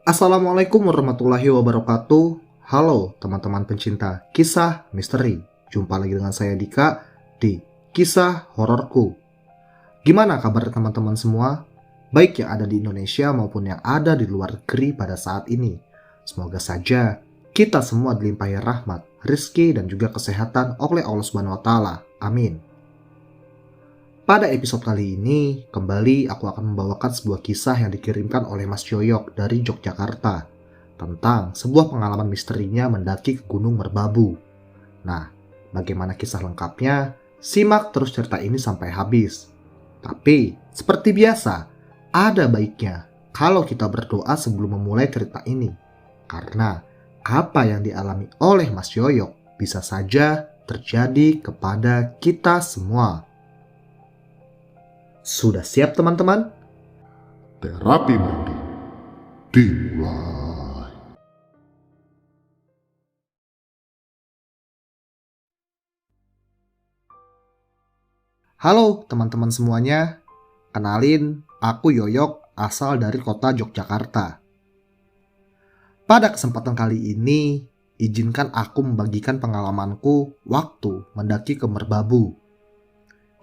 Assalamualaikum warahmatullahi wabarakatuh. Halo teman-teman pencinta kisah misteri. Jumpa lagi dengan saya Dika di Kisah Hororku. Gimana kabar teman-teman semua? Baik yang ada di Indonesia maupun yang ada di luar negeri pada saat ini. Semoga saja kita semua dilimpahi rahmat, rezeki dan juga kesehatan oleh Allah Subhanahu wa taala. Amin. Pada episode kali ini, kembali aku akan membawakan sebuah kisah yang dikirimkan oleh Mas Yoyok dari Yogyakarta tentang sebuah pengalaman misterinya mendaki ke Gunung Merbabu. Nah, bagaimana kisah lengkapnya? Simak terus cerita ini sampai habis. Tapi, seperti biasa, ada baiknya kalau kita berdoa sebelum memulai cerita ini. Karena apa yang dialami oleh Mas Yoyok bisa saja terjadi kepada kita semua. Sudah siap teman-teman? Terapi merinding dimulai. Halo teman-teman semuanya, kenalin aku Yoyok asal dari kota Yogyakarta. Pada kesempatan kali ini, izinkan aku membagikan pengalamanku waktu mendaki ke Merbabu.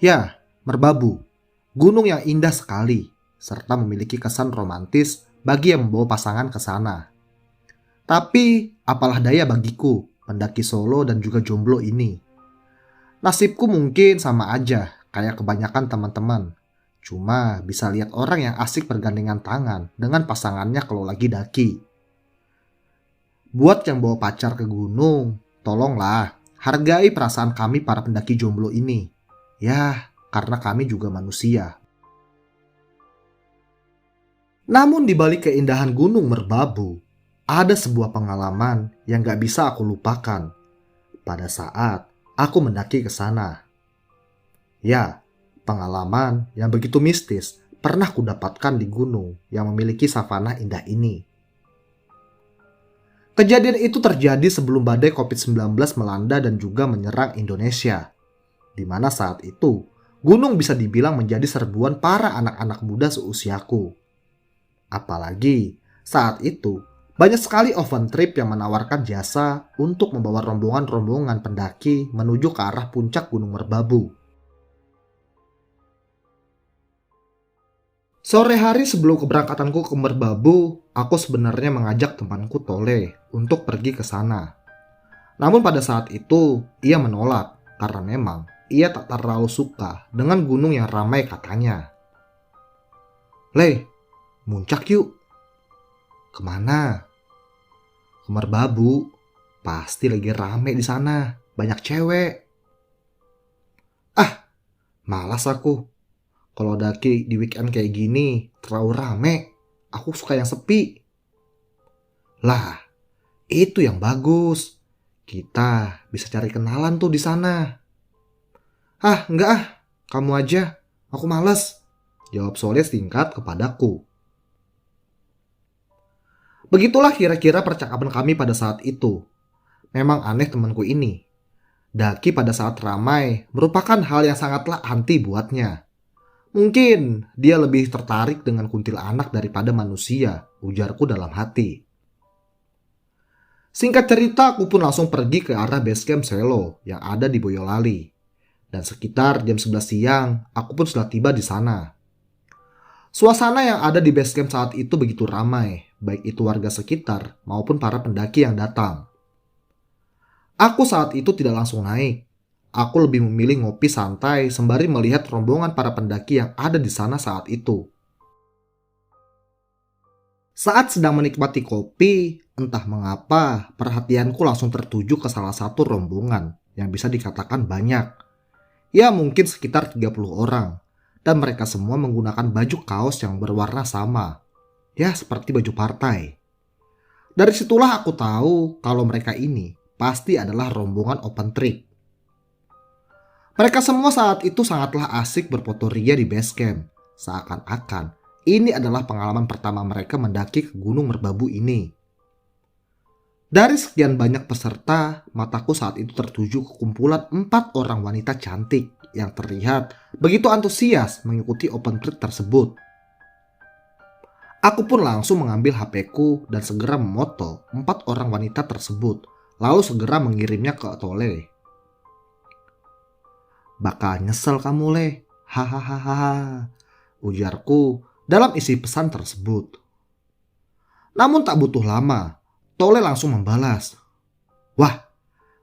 Ya, Merbabu, gunung yang indah sekali, serta memiliki kesan romantis bagi yang membawa pasangan ke sana. Tapi, apalah daya bagiku mendaki solo dan juga jomblo ini. Nasibku mungkin sama aja kayak kebanyakan teman-teman. Cuma bisa lihat orang yang asik bergandengan tangan dengan pasangannya kalau lagi daki. Buat yang bawa pacar ke gunung, tolonglah hargai perasaan kami para pendaki jomblo ini. Ya, karena kami juga manusia. Namun di balik keindahan Gunung Merbabu, ada sebuah pengalaman yang gak bisa aku lupakan pada saat aku mendaki ke sana. Ya, pengalaman yang begitu mistis pernah kudapatkan di gunung yang memiliki savana indah ini. Kejadian itu terjadi sebelum badai COVID-19 melanda dan juga menyerang Indonesia, di mana saat itu gunung bisa dibilang menjadi serbuan para anak-anak muda seusiaku. Apalagi saat itu banyak sekali open trip yang menawarkan jasa untuk membawa rombongan-rombongan pendaki menuju ke arah puncak Gunung Merbabu. Sore hari sebelum keberangkatanku ke Merbabu, aku sebenarnya mengajak temanku Tole untuk pergi ke sana. Namun pada saat itu ia menolak karena memang ia tak terlalu suka dengan gunung yang ramai katanya. "Le, muncak yuk." "Kemana?" "Ke Merbabu. Pasti lagi rame di sana. Banyak cewek." "Ah, malas aku. Kalau daki di weekend kayak gini terlalu rame. Aku suka yang sepi." "Lah, itu yang bagus. Kita bisa cari kenalan tuh di sana." "Ah, enggak ah. Kamu aja. Aku malas," jawab Soleh singkat kepadaku. Begitulah kira-kira percakapan kami pada saat itu. Memang aneh temanku ini. Daki pada saat ramai merupakan hal yang sangatlah anti buatnya. Mungkin dia lebih tertarik dengan kuntilanak daripada manusia, ujarku dalam hati. Singkat cerita, aku pun langsung pergi ke arah basecamp Selo yang ada di Boyolali. Dan sekitar jam 11 siang, aku pun sudah tiba di sana. Suasana yang ada di basecamp saat itu begitu ramai, baik itu warga sekitar maupun para pendaki yang datang. Aku saat itu tidak langsung naik. Aku lebih memilih ngopi santai sembari melihat rombongan para pendaki yang ada di sana saat itu. Saat sedang menikmati kopi, entah mengapa perhatianku langsung tertuju ke salah satu rombongan yang bisa dikatakan banyak. Ya mungkin sekitar 30 orang. Dan mereka semua menggunakan baju kaos yang berwarna sama. Ya seperti baju partai. Dari situlah aku tahu kalau mereka ini pasti adalah rombongan open trip. Mereka semua saat itu sangatlah asik berfoto ria di basecamp. Seakan-akan ini adalah pengalaman pertama mereka mendaki ke Gunung Merbabu ini. Dari sekian banyak peserta, mataku saat itu tertuju ke kumpulan 4 orang wanita cantik yang terlihat begitu antusias mengikuti open trip tersebut. Aku pun langsung mengambil HP-ku dan segera memoto 4 orang wanita tersebut, lalu segera mengirimnya ke Tole. "Bakal nyesel kamu, Le. Hahaha," ujarku dalam isi pesan tersebut. Namun tak butuh lama, Tole langsung membalas. "Wah,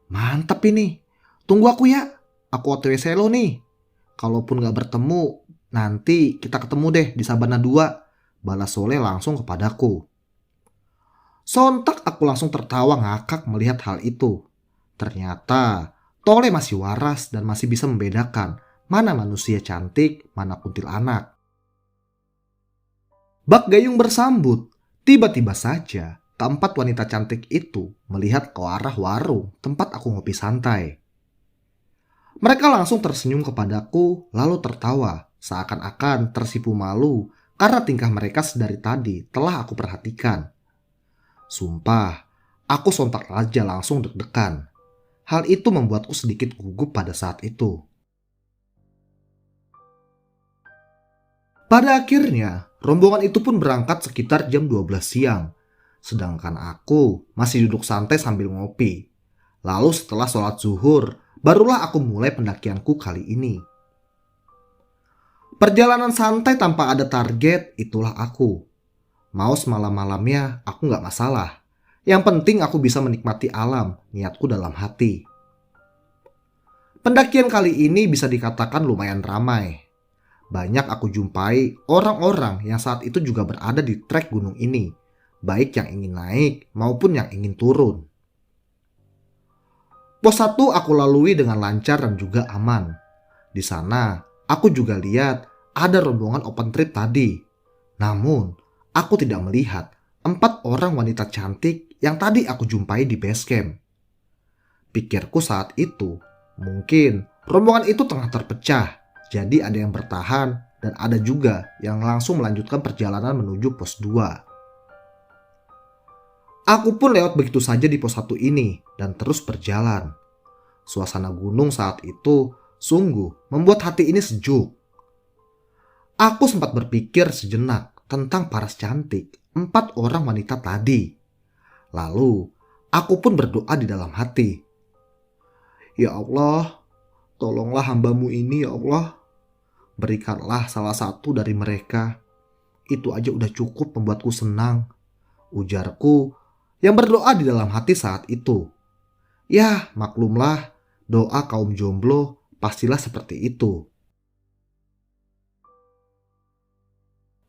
mantap ini. Tunggu aku ya. Aku OTW selo nih. Kalaupun gak bertemu, nanti kita ketemu deh di Sabana 2. Balas Tole langsung kepadaku. Sontak aku langsung tertawa ngakak melihat hal itu. Ternyata Tole masih waras dan masih bisa membedakan mana manusia cantik, mana kuntilanak. Bak gayung bersambut. Tiba-tiba saja keempat wanita cantik itu melihat ke arah warung tempat aku ngopi santai. Mereka langsung tersenyum kepadaku lalu tertawa seakan-akan tersipu malu karena tingkah mereka sedari tadi telah aku perhatikan. Sumpah, aku sontak aja langsung deg-degan. Hal itu membuatku sedikit gugup pada saat itu. Pada akhirnya, rombongan itu pun berangkat sekitar jam 12 siang. Sedangkan aku masih duduk santai sambil ngopi. Lalu setelah sholat zuhur, barulah aku mulai pendakianku kali ini. Perjalanan santai tanpa ada target, itulah aku. Mau semalam-malamnya, aku gak masalah. Yang penting aku bisa menikmati alam, niatku dalam hati. Pendakian kali ini bisa dikatakan lumayan ramai. Banyak aku jumpai orang-orang yang saat itu juga berada di trek gunung ini, baik yang ingin naik maupun yang ingin turun. Pos 1 aku lalui dengan lancar dan juga aman. Di sana, aku juga lihat ada rombongan open trip tadi. Namun, aku tidak melihat 4 orang wanita cantik yang tadi aku jumpai di base camp. Pikirku saat itu, mungkin rombongan itu tengah terpecah. Jadi ada yang bertahan dan ada juga yang langsung melanjutkan perjalanan menuju pos 2. Aku pun lewat begitu saja di pos 1 ini dan terus berjalan. Suasana gunung saat itu sungguh membuat hati ini sejuk. Aku sempat berpikir sejenak tentang paras cantik 4 orang wanita tadi. Lalu aku pun berdoa di dalam hati. Ya Allah, tolonglah hamba-Mu ini ya Allah. Berikanlah salah satu dari mereka. Itu aja udah cukup membuatku senang, ujarku yang berdoa di dalam hati saat itu. Ya, maklumlah, doa kaum jomblo pastilah seperti itu.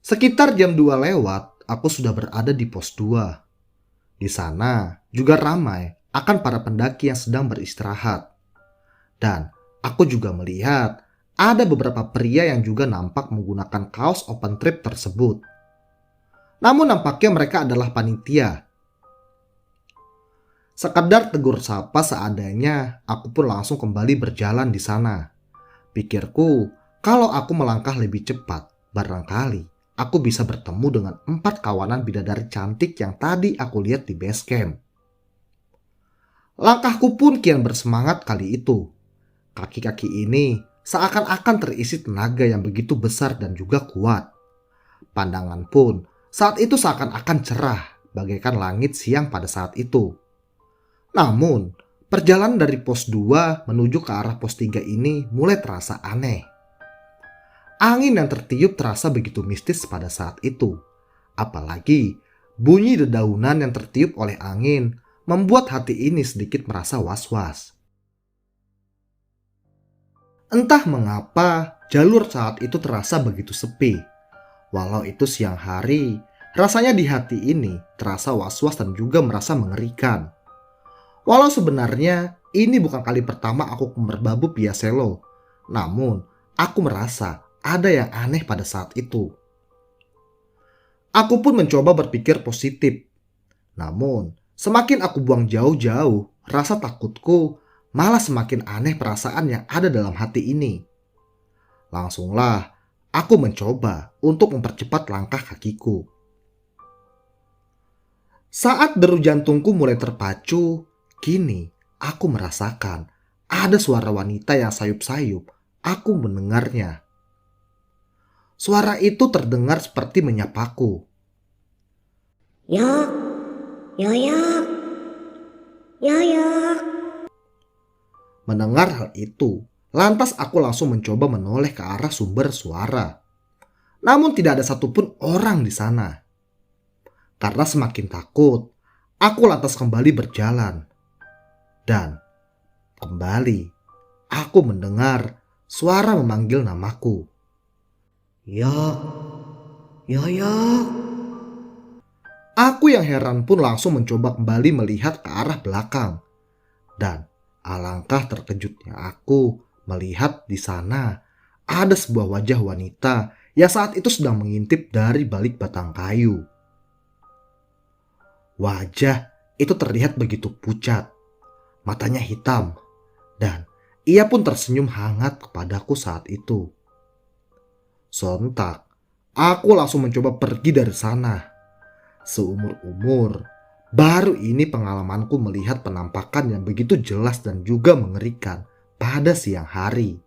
Sekitar jam 2 lewat, aku sudah berada di pos 2. Di sana juga ramai akan para pendaki yang sedang beristirahat. Dan aku juga melihat ada beberapa pria yang juga nampak menggunakan kaos open trip tersebut. Namun nampaknya mereka adalah panitia. Sekedar tegur sapa seadanya, aku pun langsung kembali berjalan di sana. Pikirku, kalau aku melangkah lebih cepat, barangkali aku bisa bertemu dengan 4 kawanan bidadari cantik yang tadi aku lihat di base camp. Langkahku pun kian bersemangat kali itu. Kaki-kaki ini seakan-akan terisi tenaga yang begitu besar dan juga kuat. Pandangan pun saat itu seakan-akan cerah bagaikan langit siang pada saat itu. Namun, perjalanan dari pos 2 menuju ke arah pos 3 ini mulai terasa aneh. Angin yang tertiup terasa begitu mistis pada saat itu. Apalagi bunyi dedaunan yang tertiup oleh angin membuat hati ini sedikit merasa was-was. Entah mengapa jalur saat itu terasa begitu sepi. Walau itu siang hari, rasanya di hati ini terasa was-was dan juga merasa mengerikan. Walau sebenarnya ini bukan kali pertama aku merbabut via selo, namun aku merasa ada yang aneh pada saat itu. Aku pun mencoba berpikir positif. Namun, semakin aku buang jauh-jauh, rasa takutku malah semakin aneh perasaan yang ada dalam hati ini. Langsunglah aku mencoba untuk mempercepat langkah kakiku. Saat deru jantungku mulai terpacu, kini aku merasakan ada suara wanita yang sayup-sayup. Aku mendengarnya. Suara itu terdengar seperti menyapaku. Yok, yoyok, yoyok. Mendengar hal itu, lantas aku langsung mencoba menoleh ke arah sumber suara. Namun tidak ada satupun orang di sana. Karena semakin takut, aku lantas kembali berjalan. Dan kembali, aku mendengar suara memanggil namaku. Yok, yoyok. Aku yang heran pun langsung mencoba kembali melihat ke arah belakang. Dan alangkah terkejutnya aku melihat di sana ada sebuah wajah wanita yang saat itu sedang mengintip dari balik batang kayu. Wajah itu terlihat begitu pucat, matanya hitam, dan ia pun tersenyum hangat kepadaku saat itu. Sontak, aku langsung mencoba pergi dari sana. Seumur-umur, baru ini pengalamanku melihat penampakan yang begitu jelas dan juga mengerikan pada siang hari.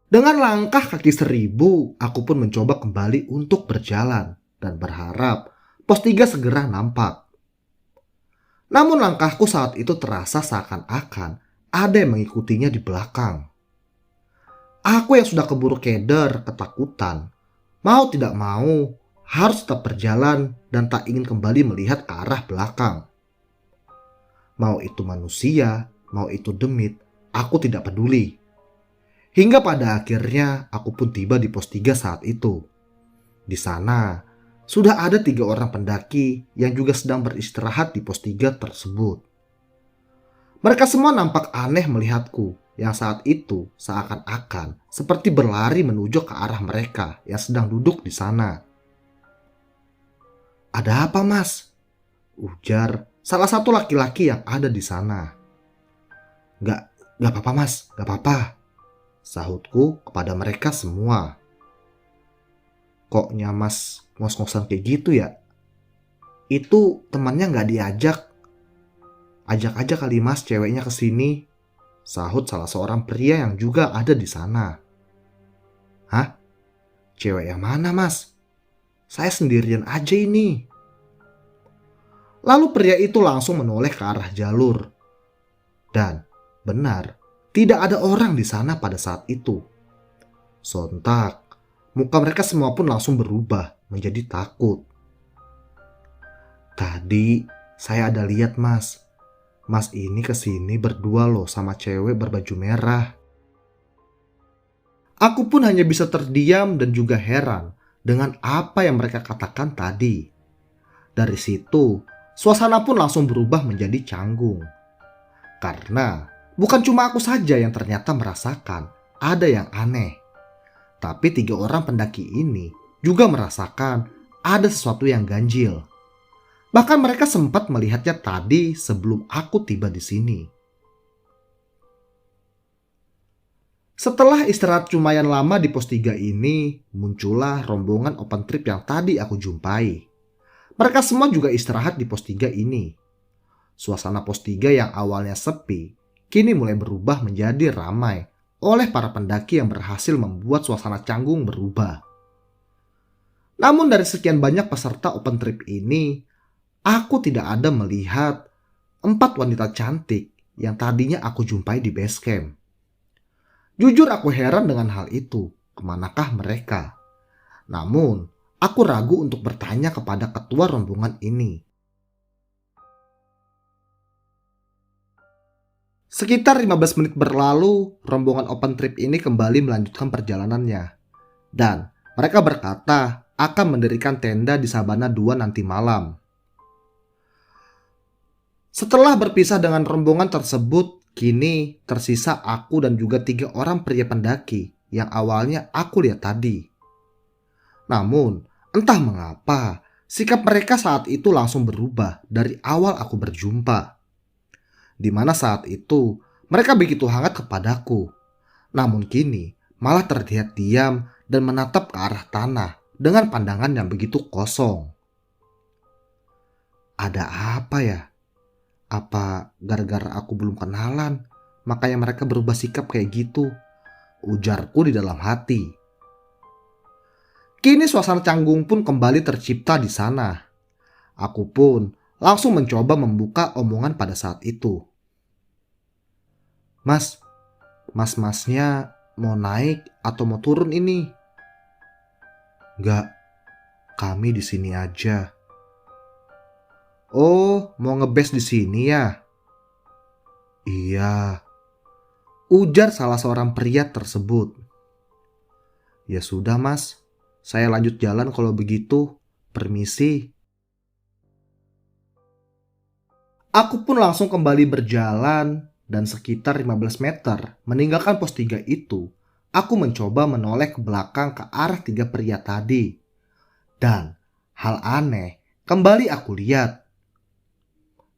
Dengan langkah kaki 1000, aku pun mencoba kembali untuk berjalan dan berharap pos 3 segera nampak. Namun langkahku saat itu terasa seakan-akan ada yang mengikutinya di belakang. Aku yang sudah keburu keder, ketakutan, mau tidak mau harus tetap berjalan dan tak ingin kembali melihat ke arah belakang. Mau itu manusia, mau itu demit, aku tidak peduli. Hingga pada akhirnya aku pun tiba di pos 3 saat itu. Di sana sudah ada 3 orang pendaki yang juga sedang beristirahat di pos 3 tersebut. Mereka semua nampak aneh melihatku yang saat itu seakan-akan seperti berlari menuju ke arah mereka yang sedang duduk di sana. "Ada apa, Mas?" ujar salah satu laki-laki yang ada di sana. Gak apa-apa, Mas, gak apa-apa," sahutku kepada mereka semua. "Koknya Mas ngos-ngosan kayak gitu ya? Itu temannya gak diajak? Ajak aja kali Mas ceweknya ke sini," sahut salah seorang pria yang juga ada di sana. "Hah? Cewek yang mana, Mas? Saya sendirian aja ini." Lalu pria itu langsung menoleh ke arah jalur. Dan benar, tidak ada orang di sana pada saat itu. Sontak, muka mereka semua pun langsung berubah menjadi takut. "Tadi saya ada lihat, Mas. Mas ini kesini berdua loh sama cewek berbaju merah." Aku pun hanya bisa terdiam dan juga heran dengan apa yang mereka katakan tadi. Dari situ, suasana pun langsung berubah menjadi canggung. Karena bukan cuma aku saja yang ternyata merasakan ada yang aneh. Tapi 3 orang pendaki ini juga merasakan ada sesuatu yang ganjil. Bahkan mereka sempat melihatnya tadi sebelum aku tiba di sini. Setelah istirahat lumayan lama di pos 3 ini, muncullah rombongan open trip yang tadi aku jumpai. Mereka semua juga istirahat di pos 3 ini. Suasana pos 3 yang awalnya sepi, kini mulai berubah menjadi ramai oleh para pendaki yang berhasil membuat suasana canggung berubah. Namun dari sekian banyak peserta open trip ini, aku tidak ada melihat 4 wanita cantik yang tadinya aku jumpai di base camp. Jujur aku heran dengan hal itu, kemanakah mereka? Namun, aku ragu untuk bertanya kepada ketua rombongan ini. Sekitar 15 menit berlalu, rombongan open trip ini kembali melanjutkan perjalanannya. Dan mereka berkata akan mendirikan tenda di Sabana 2 nanti malam. Setelah berpisah dengan rombongan tersebut, kini tersisa aku dan juga 3 orang pria pendaki yang awalnya aku lihat tadi. Namun, entah mengapa, sikap mereka saat itu langsung berubah dari awal aku berjumpa. Di mana saat itu, mereka begitu hangat kepadaku. Namun kini, malah terlihat diam dan menatap ke arah tanah dengan pandangan yang begitu kosong. Ada apa ya? Apa gara-gara aku belum kenalan, makanya mereka berubah sikap kayak gitu? Ujarku di dalam hati. Kini suasana canggung pun kembali tercipta di sana. Aku pun langsung mencoba membuka omongan pada saat itu. Mas, mas-masnya mau naik atau mau turun ini? Enggak, kami di sini aja. Oh, mau ngebes di sini ya? Iya, ujar salah seorang pria tersebut. Ya sudah mas, saya lanjut jalan kalau begitu. Permisi. Aku pun langsung kembali berjalan dan sekitar 15 meter meninggalkan pos 3 itu, aku mencoba menoleh ke belakang ke arah 3 pria tadi. Dan hal aneh kembali aku lihat,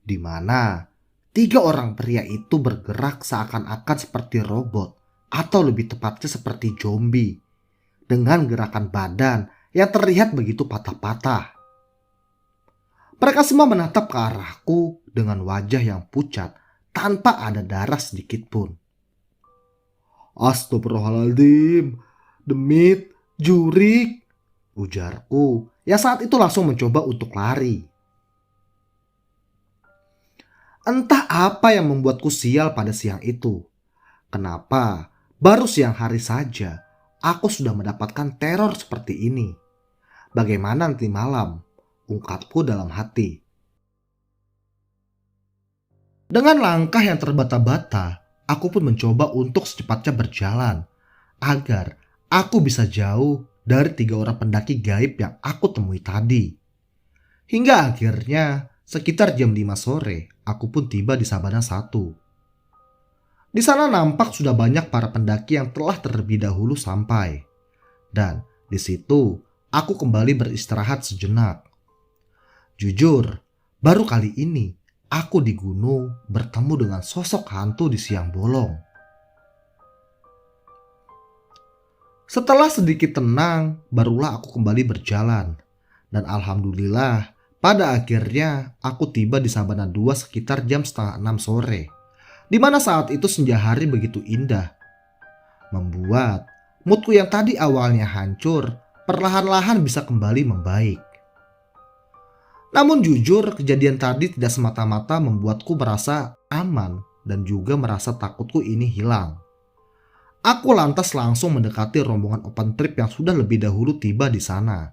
di mana 3 orang pria itu bergerak seakan-akan seperti robot atau lebih tepatnya seperti zombie dengan gerakan badan yang terlihat begitu patah-patah. Mereka semua menatap ke arahku dengan wajah yang pucat tanpa ada darah sedikit pun. Astagfirullahaladzim, demit, jurik, ujarku yang saat itu langsung mencoba untuk lari. Entah apa yang membuatku sial pada siang itu. Kenapa baru siang hari saja aku sudah mendapatkan teror seperti ini? Bagaimana nanti malam? Ungkapku dalam hati. Dengan langkah yang terbata-bata, aku pun mencoba untuk secepatnya berjalan agar aku bisa jauh dari 3 orang pendaki gaib yang aku temui tadi. Hingga akhirnya sekitar jam 5 sore, aku pun tiba di Sabana 1. Di sana nampak sudah banyak para pendaki yang telah terlebih dahulu sampai. Dan di situ aku kembali beristirahat sejenak. Jujur, baru kali ini aku di gunung bertemu dengan sosok hantu di siang bolong. Setelah sedikit tenang, barulah aku kembali berjalan. Dan alhamdulillah, pada akhirnya aku tiba di Sabana 2 sekitar jam setengah 6 sore. Di mana saat itu senja hari begitu indah. Membuat moodku yang tadi awalnya hancur, perlahan-lahan bisa kembali membaik. Namun jujur, kejadian tadi tidak semata-mata membuatku merasa aman dan juga merasa takutku ini hilang. Aku lantas langsung mendekati rombongan open trip yang sudah lebih dahulu tiba di sana.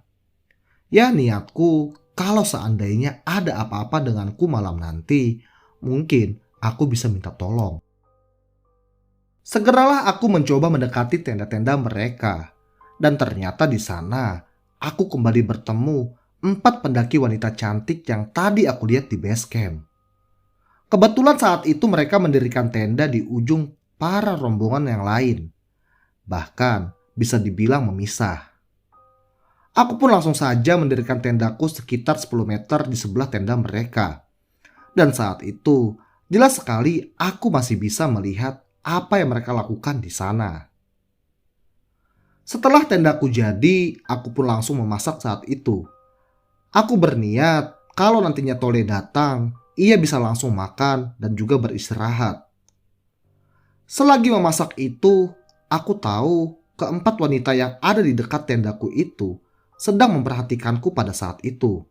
Ya niatku, kalau seandainya ada apa-apa denganku malam nanti, mungkin aku bisa minta tolong. Segeralah aku mencoba mendekati tenda-tenda mereka. Dan ternyata di sana, aku kembali bertemu 4 pendaki wanita cantik yang tadi aku lihat di base camp. Kebetulan saat itu mereka mendirikan tenda di ujung para rombongan yang lain. Bahkan bisa dibilang memisah. Aku pun langsung saja mendirikan tendaku sekitar 10 meter di sebelah tenda mereka. Dan saat itu jelas sekali aku masih bisa melihat apa yang mereka lakukan di sana. Setelah tendaku jadi, aku pun langsung memasak saat itu. Aku berniat kalau nantinya Tole datang, ia bisa langsung makan dan juga beristirahat. Selagi memasak itu, aku tahu keempat wanita yang ada di dekat tendaku itu sedang memperhatikanku pada saat itu.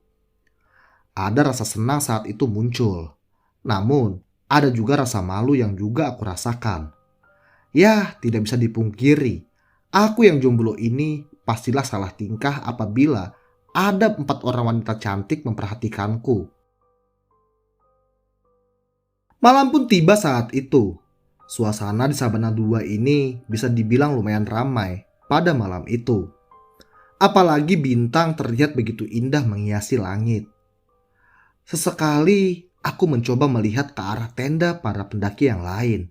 Ada rasa senang saat itu muncul. Namun, ada juga rasa malu yang juga aku rasakan. Ya, tidak bisa dipungkiri. Aku yang jomblo ini pastilah salah tingkah apabila ada 4 orang wanita cantik memperhatikanku. Malam pun tiba saat itu. Suasana di Sabana 2 ini bisa dibilang lumayan ramai pada malam itu. Apalagi bintang terlihat begitu indah menghiasi langit. Sesekali aku mencoba melihat ke arah tenda para pendaki yang lain.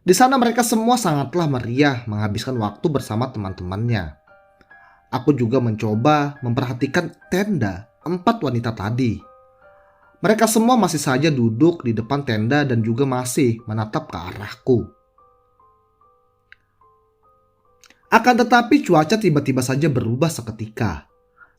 Di sana mereka semua sangatlah meriah menghabiskan waktu bersama teman-temannya. Aku juga mencoba memperhatikan tenda 4 wanita tadi. Mereka semua masih saja duduk di depan tenda dan juga masih menatap ke arahku. Akan tetapi cuaca tiba-tiba saja berubah seketika.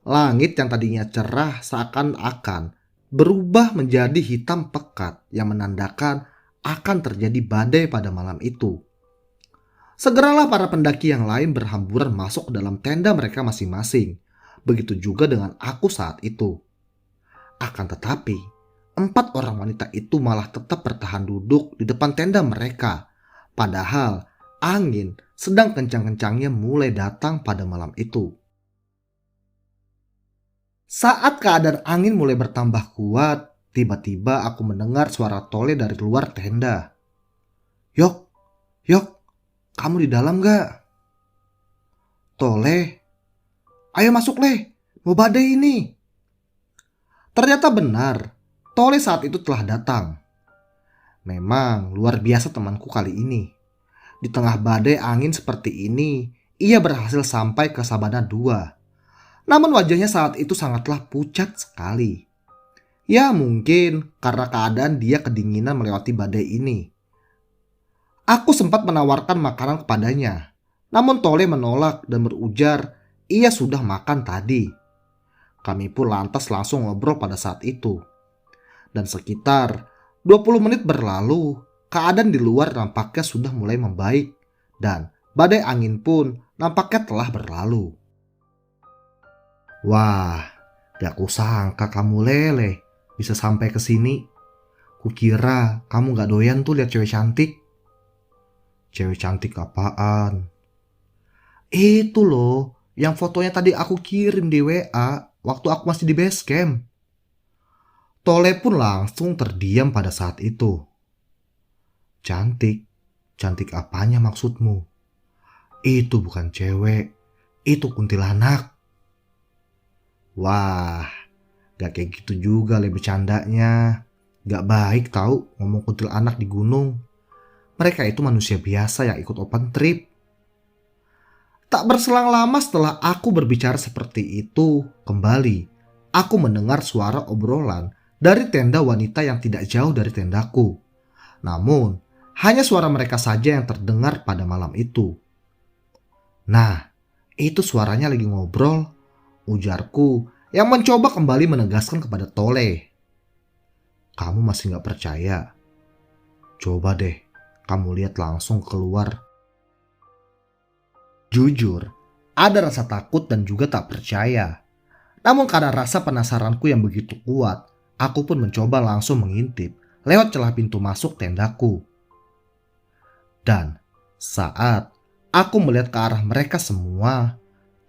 Langit yang tadinya cerah seakan-akan berubah menjadi hitam pekat yang menandakan akan terjadi badai pada malam itu. Segeralah para pendaki yang lain berhamburan masuk ke dalam tenda mereka masing-masing. Begitu juga dengan aku saat itu. Akan tetapi, 4 orang wanita itu malah tetap bertahan duduk di depan tenda mereka. Padahal angin sedang kencang-kencangnya mulai datang pada malam itu. Saat keadaan angin mulai bertambah kuat, tiba-tiba aku mendengar suara Tole dari luar tenda. Yok, Yok, kamu di dalam gak? Tole, ayo masuk leh, mau badai ini. Ternyata benar, Tole saat itu telah datang. Memang luar biasa temanku kali ini. Di tengah badai angin seperti ini, ia berhasil sampai ke Sabana 2. Namun wajahnya saat itu sangatlah pucat sekali. Ya mungkin karena keadaan dia kedinginan melewati badai ini. Aku sempat menawarkan makanan kepadanya. Namun Tole menolak dan berujar ia sudah makan tadi. Kami pun lantas langsung ngobrol pada saat itu. Dan sekitar 20 menit berlalu, keadaan di luar nampaknya sudah mulai membaik. Dan badai angin pun nampaknya telah berlalu. Wah, gak kusangka kamu leleh bisa sampai ke sini. Kukira kamu gak doyan tuh lihat cewek cantik. Cewek cantik apaan? Itu loh, yang fotonya tadi aku kirim di WA waktu aku masih di base camp. Tole pun langsung terdiam pada saat itu. Cantik? Cantik apanya maksudmu? Itu bukan cewek, itu kuntilanak. Wah, gak kayak gitu juga le bercandanya. Gak baik tahu ngomong kuntilanak di gunung. Mereka itu manusia biasa yang ikut open trip. Tak berselang lama setelah aku berbicara seperti itu, kembali aku mendengar suara obrolan dari tenda wanita yang tidak jauh dari tendaku. Namun, hanya suara mereka saja yang terdengar pada malam itu. Nah, itu suaranya lagi ngobrol, ujarku yang mencoba kembali menegaskan kepada Tole. Kamu masih gak percaya? Coba deh, kamu lihat langsung keluar. Jujur, ada rasa takut dan juga tak percaya. Namun karena rasa penasaranku yang begitu kuat, aku pun mencoba langsung mengintip lewat celah pintu masuk tendaku. Dan saat aku melihat ke arah mereka semua,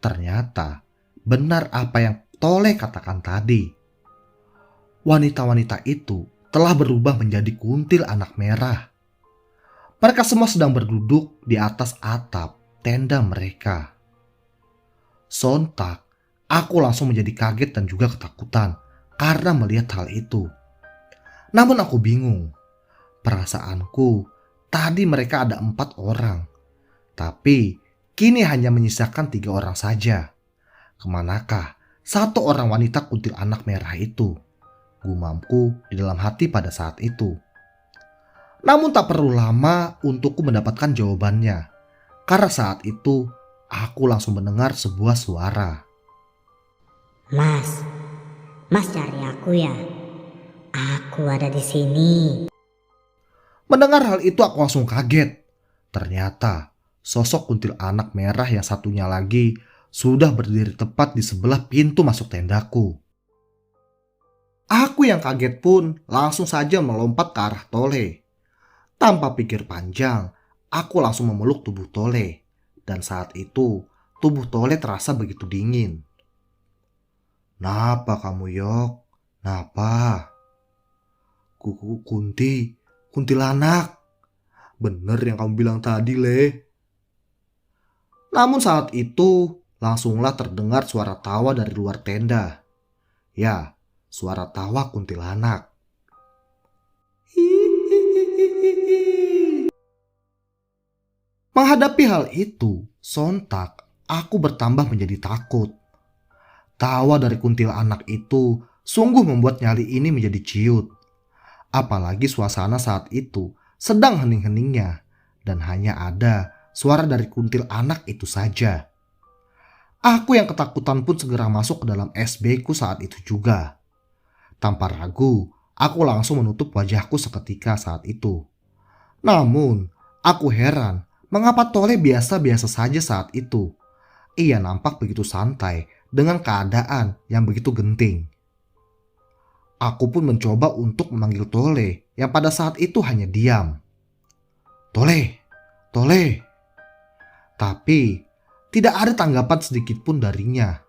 ternyata benar apa yang Tole katakan tadi. Wanita-wanita itu telah berubah menjadi kuntil anak merah. Mereka semua sedang berduduk di atas atap tenda mereka. Sontak, aku langsung menjadi kaget dan juga ketakutan karena melihat hal itu. Namun aku bingung. Perasaanku, tadi mereka ada 4 orang. Tapi kini hanya menyisakan 3 orang saja. Kemanakah 1 orang wanita kuntil anak merah itu? Gumamku di dalam hati pada saat itu. Namun tak perlu lama untukku mendapatkan jawabannya. Karena saat itu aku langsung mendengar sebuah suara. Mas cari aku ya? Aku ada di sini. Mendengar hal itu aku langsung kaget. Ternyata sosok kuntil anak merah yang satunya lagi sudah berdiri tepat di sebelah pintu masuk tendaku. Aku yang kaget pun langsung saja melompat ke arah Tole. Tanpa pikir panjang, aku langsung memeluk tubuh Tole. Dan saat itu, tubuh Tole terasa begitu dingin. Napa kamu, Yok? Napa? Kuku kuntilanak. Bener yang kamu bilang tadi, Le. Namun saat itu, langsunglah terdengar suara tawa dari luar tenda. Ya, suara tawa kuntilanak. Menghadapi hal itu, sontak aku bertambah menjadi takut. Tawa dari kuntilanak itu sungguh membuat nyali ini menjadi ciut. Apalagi suasana saat itu sedang hening-heningnya dan hanya ada suara dari kuntilanak itu saja. Aku yang ketakutan pun segera masuk ke dalam SB ku saat itu juga. Tanpa ragu, aku langsung menutup wajahku seketika saat itu. Namun, aku heran Mengapa Tole biasa-biasa saja saat itu? Ia nampak begitu santai dengan keadaan yang begitu genting. Aku pun mencoba untuk memanggil Tole yang pada saat itu hanya diam. Tole, Tole. Tapi tidak ada tanggapan sedikit pun darinya.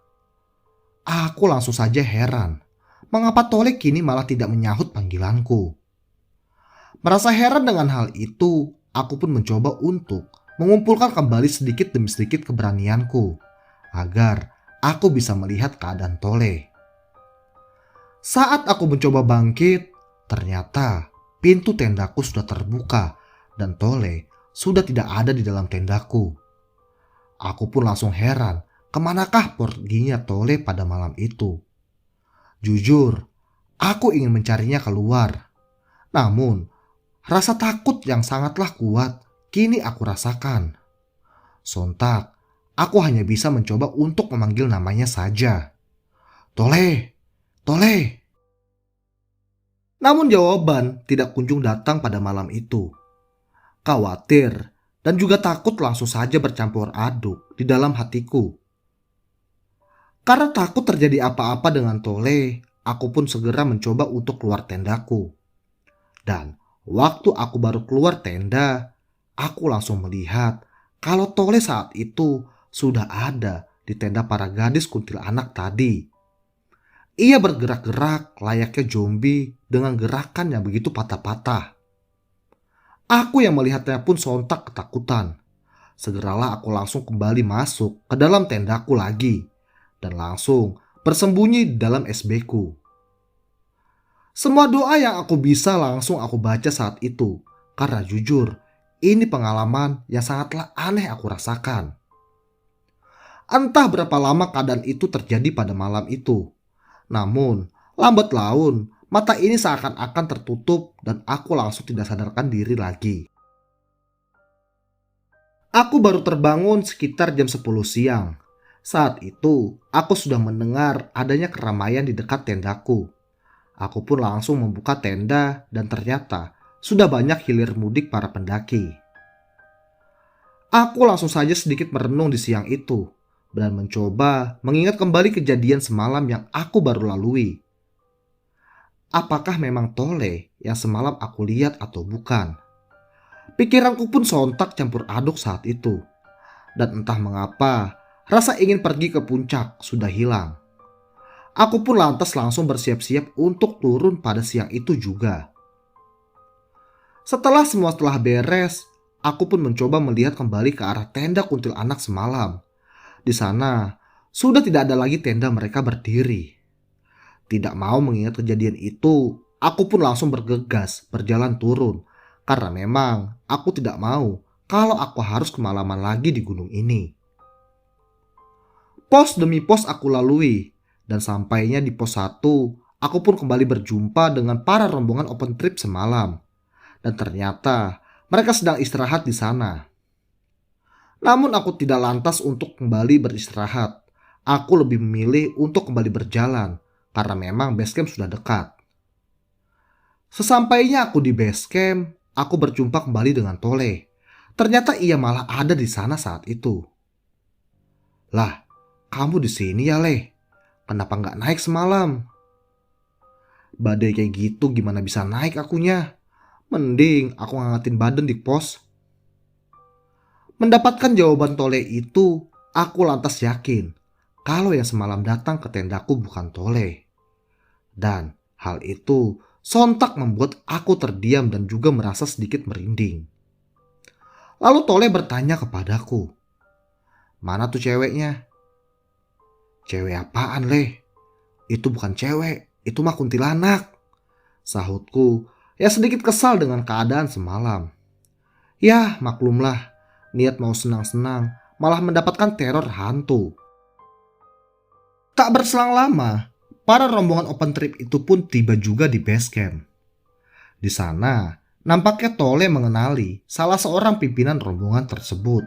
Aku langsung saja heran. Mengapa Tole kini malah tidak menyahut panggilanku? Merasa heran dengan hal itu, aku pun mencoba untuk mengumpulkan kembali sedikit demi sedikit keberanianku agar aku bisa melihat keadaan Tole. Saat aku mencoba bangkit, ternyata pintu tendaku sudah terbuka dan Tole sudah tidak ada di dalam tendaku. Aku pun langsung heran, kemanakah perginya Tole pada malam itu. Jujur, aku ingin mencarinya keluar. Namun, rasa takut yang sangatlah kuat kini aku rasakan. Sontak, aku hanya bisa mencoba untuk memanggil namanya saja. Tole, Tole. Namun jawaban tidak kunjung datang pada malam itu. Khawatir dan juga takut langsung saja bercampur aduk di dalam hatiku. Karena takut terjadi apa-apa dengan Tole, aku pun segera mencoba untuk keluar tendaku. Dan waktu aku baru keluar tenda, aku langsung melihat kalau Tole saat itu sudah ada di tenda para gadis kuntilanak tadi. Ia bergerak-gerak layaknya zombie dengan gerakan yang begitu patah-patah. Aku yang melihatnya pun sontak ketakutan. Segeralah aku langsung kembali masuk ke dalam tendaku lagi dan langsung bersembunyi di dalam SB-ku. Semua doa yang aku bisa langsung aku baca saat itu karena jujur ini pengalaman yang sangatlah aneh aku rasakan. Entah berapa lama keadaan itu terjadi pada malam itu. Namun lambat laun mata ini seakan-akan tertutup dan aku langsung tidak sadarkan diri lagi. Aku baru terbangun sekitar jam 10 siang. Saat itu, aku sudah mendengar adanya keramaian di dekat tendaku. Aku pun langsung membuka tenda dan ternyata sudah banyak hilir mudik para pendaki. Aku langsung saja sedikit merenung di siang itu dan mencoba mengingat kembali kejadian semalam yang aku baru lalui. Apakah memang Tole yang semalam aku lihat atau bukan? Pikiranku pun sontak campur aduk saat itu. Dan entah mengapa, rasa ingin pergi ke puncak sudah hilang. Aku pun lantas langsung bersiap-siap untuk turun pada siang itu juga. Setelah semua telah beres, aku pun mencoba melihat kembali ke arah tenda kuntilanak semalam. Di sana, sudah tidak ada lagi tenda mereka berdiri. Tidak mau mengingat kejadian itu, aku pun langsung bergegas berjalan turun. Karena memang aku tidak mau kalau aku harus kemalaman lagi di gunung ini. Pos demi pos aku lalui, dan sampainya di pos 1, aku pun kembali berjumpa dengan para rombongan open trip semalam. Dan ternyata mereka sedang istirahat di sana. Namun aku tidak lantas untuk kembali beristirahat. Aku lebih memilih untuk kembali berjalan, karena memang base camp sudah dekat. Sesampainya aku di base camp, aku berjumpa kembali dengan Tole. Ternyata ia malah ada di sana saat itu. Lah, kamu di sini ya, Le? Kenapa nggak naik semalam? Badai kayak gitu gimana bisa naik akunya? Mending aku ngangetin badan di pos. Mendapatkan jawaban Tole itu, aku lantas yakin kalau yang semalam datang ke tendaku bukan Tole. Dan hal itu sontak membuat aku terdiam dan juga merasa sedikit merinding. Lalu Tole bertanya kepadaku, "Mana tuh ceweknya?" "Cewek apaan, Le? Itu bukan cewek, itu mah kuntilanak," sahutku ya sedikit kesal dengan keadaan semalam. Ya maklumlah, niat mau senang-senang malah mendapatkan teror hantu. Tak berselang lama, para rombongan open trip itu pun tiba juga di base camp. Di sana, nampaknya Tole mengenali salah seorang pimpinan rombongan tersebut.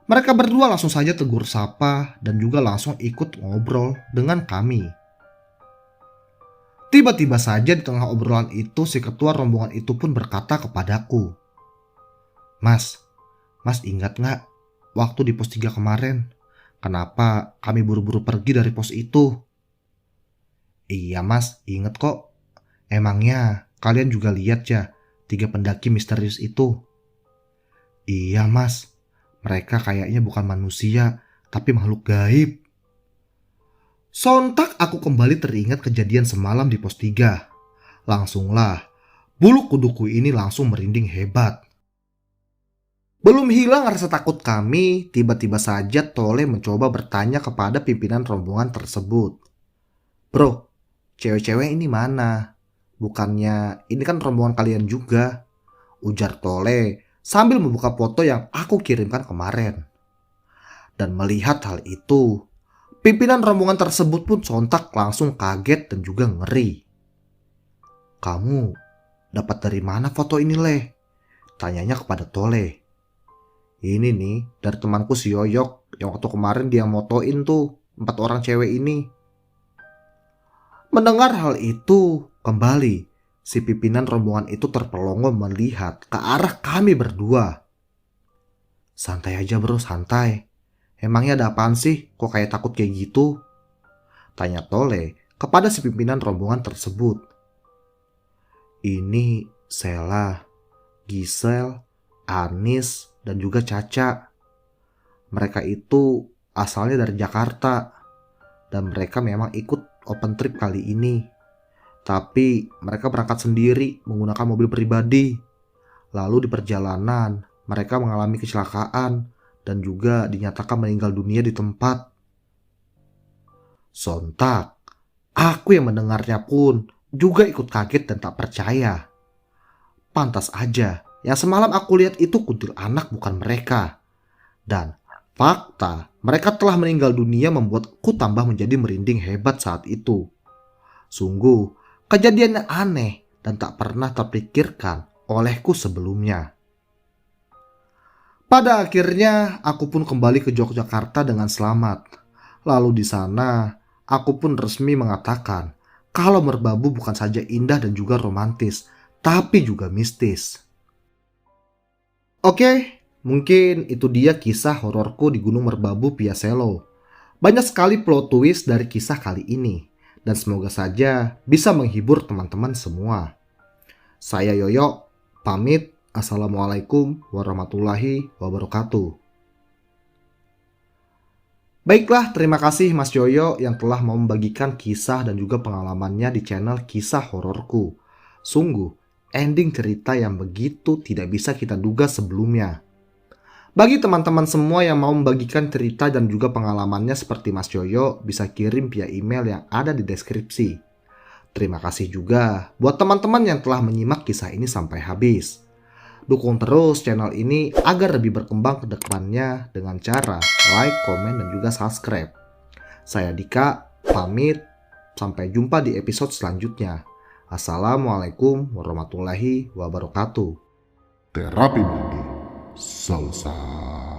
Mereka berdua langsung saja tegur sapa dan juga langsung ikut ngobrol dengan kami. Tiba-tiba saja di tengah obrolan itu si ketua rombongan itu pun berkata kepadaku, "Mas, Mas ingat nggak waktu di pos 3 kemarin? Kenapa kami buru-buru pergi dari pos itu? Iya mas, inget kok. Emangnya kalian juga lihat ya 3 pendaki misterius itu? Iya mas, mereka kayaknya bukan manusia, tapi makhluk gaib. Sontak aku kembali teringat kejadian semalam di pos 3. Langsunglah, bulu kuduku ini langsung merinding hebat. Belum hilang rasa takut kami, tiba-tiba saja Tole mencoba bertanya kepada pimpinan rombongan tersebut. Bro, cewek-cewek ini mana? Bukannya ini kan rombongan kalian juga? Ujar Tole sambil membuka foto yang aku kirimkan kemarin. Dan melihat hal itu, pimpinan rombongan tersebut pun sontak langsung kaget dan juga ngeri. Kamu dapat dari mana foto ini, Le? Tanyanya kepada Tole. Ini nih dari temanku si Yoyok yang waktu kemarin dia motoin tuh 4 orang cewek ini. Mendengar hal itu, kembali si pimpinan rombongan itu terpelongo melihat ke arah kami berdua. Santai aja bro, santai. Emangnya ada apaan sih? Kok kayak takut kayak gitu? Tanya Tole kepada si pimpinan rombongan tersebut. Ini Sela, Gisel, Anis, dan juga Caca. Mereka itu asalnya dari Jakarta. Dan mereka memang ikut open trip kali ini. Tapi mereka berangkat sendiri menggunakan mobil pribadi. Lalu di perjalanan mereka mengalami kecelakaan dan juga dinyatakan meninggal dunia di tempat. Sontak, aku yang mendengarnya pun juga ikut kaget dan tak percaya. Pantas aja, yang semalam aku lihat itu kuntilanak bukan mereka. Dan fakta mereka telah meninggal dunia membuatku tambah menjadi merinding hebat saat itu. Sungguh, kejadian yang aneh dan tak pernah terpikirkan olehku sebelumnya. Pada akhirnya, aku pun kembali ke Yogyakarta dengan selamat. Lalu di sana, aku pun resmi mengatakan kalau Merbabu bukan saja indah dan juga romantis, tapi juga mistis. Oke, mungkin itu dia kisah hororku di Gunung Merbabu Piaselo. Banyak sekali plot twist dari kisah kali ini, dan semoga saja bisa menghibur teman-teman semua. Saya Yoyo, pamit. Assalamualaikum warahmatullahi wabarakatuh. Baiklah, terima kasih Mas Yoyo yang telah mau membagikan kisah dan juga pengalamannya di channel Kisah Hororku. Sungguh, ending cerita yang begitu tidak bisa kita duga sebelumnya. Bagi teman-teman semua yang mau membagikan cerita dan juga pengalamannya seperti Mas Yoyo, bisa kirim via email yang ada di deskripsi. Terima kasih juga buat teman-teman yang telah menyimak kisah ini sampai habis. Dukung terus channel ini agar lebih berkembang ke depannya dengan cara like, komen, dan juga subscribe. Saya Dika, pamit. Sampai jumpa di episode selanjutnya. Assalamualaikum warahmatullahi wabarakatuh. Terapi Mandi selesai.